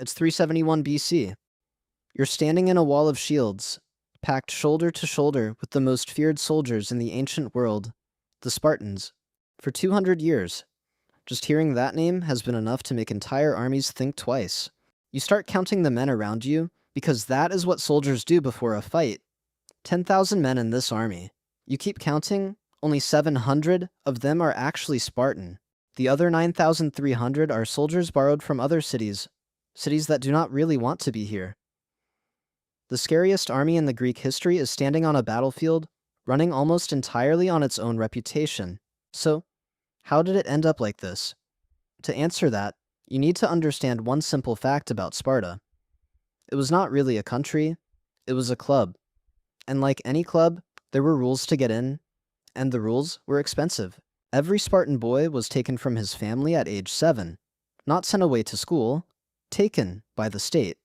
It's 371 BC. You're standing in a wall of shields, packed shoulder to shoulder with the most feared soldiers in the ancient world, the Spartans, for 200 years. Just hearing that name has been enough to make entire armies think twice. You start counting the men around you, because that is what soldiers do before a fight. 10,000 men in this army. You keep counting, only 700 of them are actually Spartan. The other 9,300 are soldiers borrowed from other cities that do not really want to be here. The scariest army in the Greek history is standing on a battlefield, running almost entirely on its own reputation. So, how did it end up like this? To answer that, you need to understand one simple fact about Sparta. It was not really a country, it was a club. And like any club, there were rules to get in, and the rules were expensive. Every Spartan boy was taken from his family at age 7, not sent away to school, taken by the state.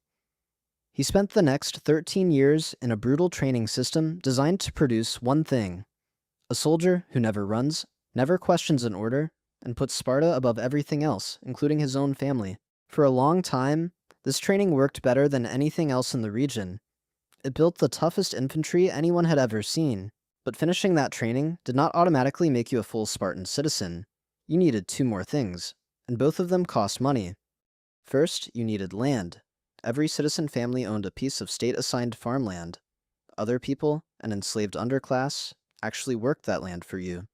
He spent the next 13 years in a brutal training system designed to produce one thing: a soldier who never runs, never questions an order, and puts Sparta above everything else, including his own family. For a long time, this training worked better than anything else in the region. It built the toughest infantry anyone had ever seen, but finishing that training did not automatically make you a full Spartan citizen. You needed 2 more things, and both of them cost money. First, you needed land. Every citizen family owned a piece of state-assigned farmland. Other people, an enslaved underclass, actually worked that land for you.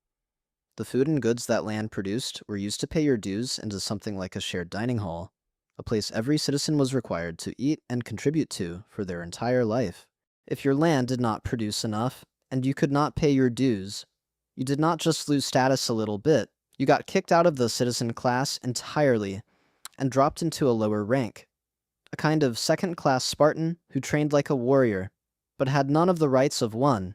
The food and goods that land produced were used to pay your dues into something like a shared dining hall, a place every citizen was required to eat and contribute to for their entire life. If your land did not produce enough, and you could not pay your dues, you did not just lose status a little bit, you got kicked out of the citizen class entirely and dropped into a lower rank. A kind of second-class Spartan who trained like a warrior, but had none of the rights of one.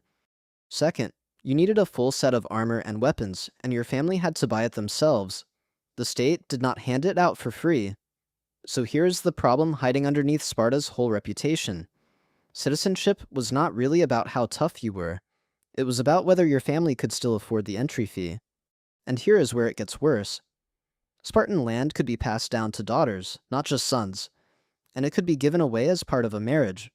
Second, you needed a full set of armor and weapons, and your family had to buy it themselves. The state did not hand it out for free. So here's the problem hiding underneath Sparta's whole reputation. Citizenship was not really about how tough you were. It was about whether your family could still afford the entry fee. And here is where it gets worse. Spartan land could be passed down to daughters, not just sons, and it could be given away as part of a marriage.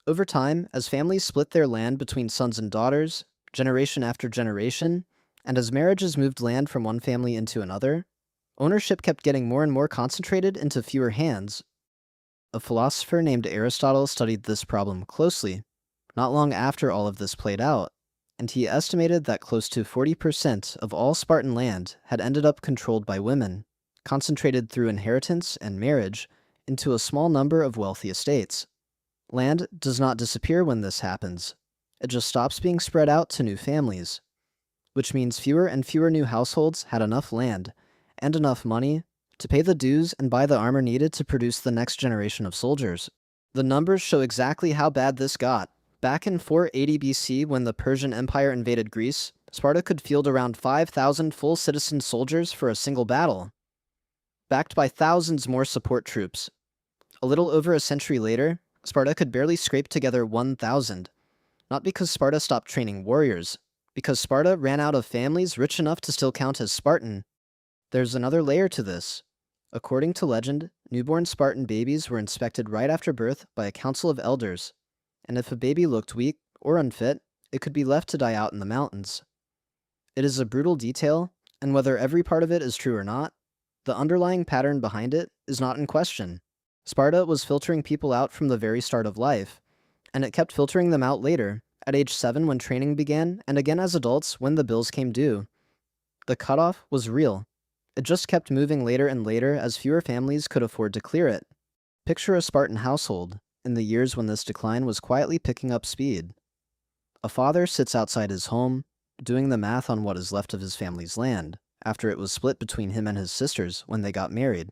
Over time, as families split their land between sons and daughters, generation after generation, and as marriages moved land from one family into another, ownership kept getting more and more concentrated into fewer hands. A philosopher named Aristotle studied this problem closely, not long after all of this played out, and he estimated that close to 40% of all Spartan land had ended up controlled by women, concentrated through inheritance and marriage into a small number of wealthy estates. Land does not disappear when this happens. It just stops being spread out to new families, which means fewer and fewer new households had enough land and enough money to pay the dues and buy the armor needed to produce the next generation of soldiers. The numbers show exactly how bad this got. Back in 480 BC, when the Persian Empire invaded Greece, Sparta could field around 5,000 full citizen soldiers for a single battle, backed by thousands more support troops. A little over a century later, Sparta could barely scrape together 1,000. Not because Sparta stopped training warriors, because Sparta ran out of families rich enough to still count as Spartan. There's another layer to this. According to legend, newborn Spartan babies were inspected right after birth by a council of elders, and if a baby looked weak or unfit, it could be left to die out in the mountains. It is a brutal detail, and whether every part of it is true or not, the underlying pattern behind it is not in question. Sparta was filtering people out from the very start of life, and it kept filtering them out later, at age 7 when training began, and again as adults when the bills came due. The cutoff was real. It just kept moving later and later as fewer families could afford to clear it. Picture a Spartan household, in the years when this decline was quietly picking up speed. A father sits outside his home, doing the math on what is left of his family's land, after it was split between him and his sisters when they got married.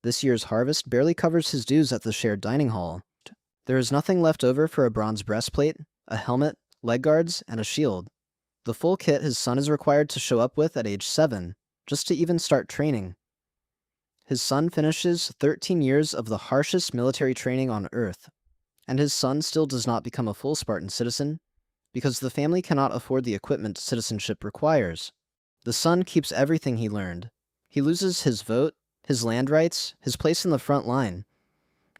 This year's harvest barely covers his dues at the shared dining hall. There is nothing left over for a bronze breastplate, a helmet, leg guards, and a shield. The full kit his son is required to show up with at age 7, just to even start training. His son finishes 13 years of the harshest military training on Earth, and his son still does not become a full Spartan citizen, because the family cannot afford the equipment citizenship requires. The son keeps everything he learned. He loses his vote, his land rights, his place in the front line.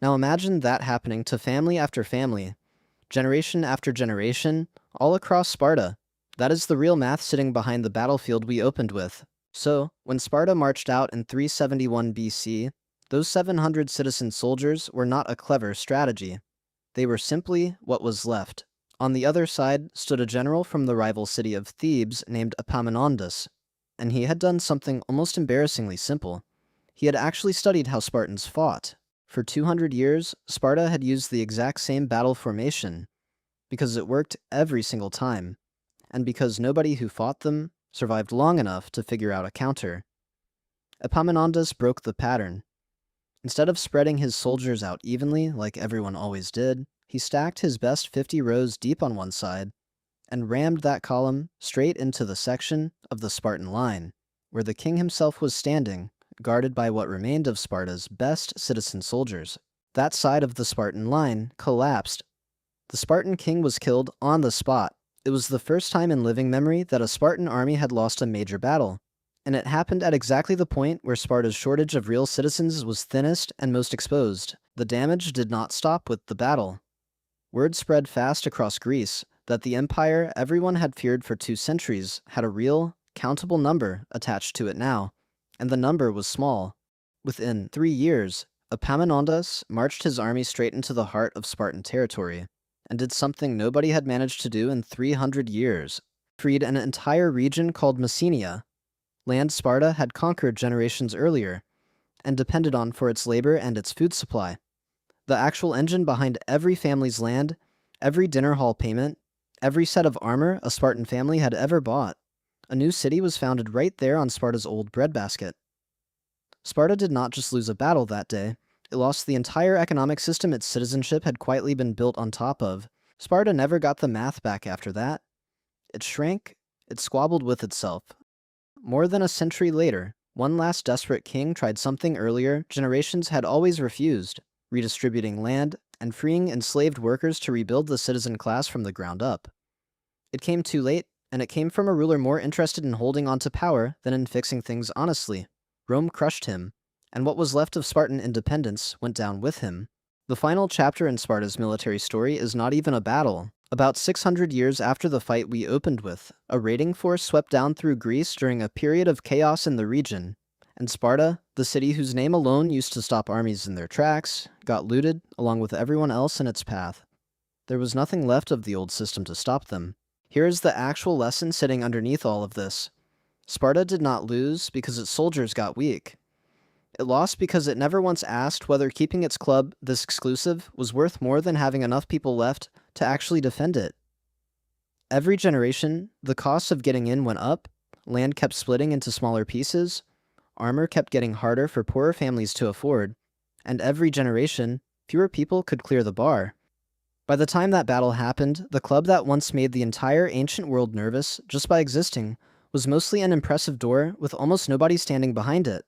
Now imagine that happening to family after family, generation after generation, all across Sparta. That is the real math sitting behind the battlefield we opened with. So, when Sparta marched out in 371 BC, those 700 citizen soldiers were not a clever strategy. They were simply what was left. On the other side stood a general from the rival city of Thebes named Epaminondas, and he had done something almost embarrassingly simple. He had actually studied how Spartans fought. For 200 years, Sparta had used the exact same battle formation, because it worked every single time, and because nobody who fought them survived long enough to figure out a counter. Epaminondas broke the pattern. Instead of spreading his soldiers out evenly like everyone always did, he stacked his best 50 rows deep on one side and rammed that column straight into the section of the Spartan line, where the king himself was standing, guarded by what remained of Sparta's best citizen soldiers. That side of the Spartan line collapsed. The Spartan king was killed on the spot. It was the first time in living memory that a Spartan army had lost a major battle, and it happened at exactly the point where Sparta's shortage of real citizens was thinnest and most exposed. The damage did not stop with the battle. Word spread fast across Greece that the empire everyone had feared for 2 centuries had a real, countable number attached to it now, and the number was small. Within 3 years, Epaminondas marched his army straight into the heart of Spartan territory, and did something nobody had managed to do in 300 years. Freed an entire region called Messenia, land Sparta had conquered generations earlier, and depended on for its labor and its food supply. The actual engine behind every family's land, every dinner hall payment, every set of armor a Spartan family had ever bought. A new city was founded right there on Sparta's old breadbasket. Sparta did not just lose a battle that day, it lost the entire economic system its citizenship had quietly been built on top of. Sparta never got the math back after that. It shrank, it squabbled with itself. More than a century later, one last desperate king tried something earlier generations had always refused, redistributing land and freeing enslaved workers to rebuild the citizen class from the ground up. It came too late, and it came from a ruler more interested in holding on to power than in fixing things honestly. Rome crushed him, and what was left of Spartan independence went down with him. The final chapter in Sparta's military story is not even a battle. About 600 years after the fight we opened with, a raiding force swept down through Greece during a period of chaos in the region, and Sparta, the city whose name alone used to stop armies in their tracks, got looted along with everyone else in its path. There was nothing left of the old system to stop them. Here is the actual lesson sitting underneath all of this. Sparta did not lose because its soldiers got weak. It lost because it never once asked whether keeping its club this exclusive was worth more than having enough people left to actually defend it. Every generation, the cost of getting in went up, land kept splitting into smaller pieces, armor kept getting harder for poorer families to afford, and every generation, fewer people could clear the bar. By the time that battle happened, the club that once made the entire ancient world nervous just by existing was mostly an impressive door with almost nobody standing behind it.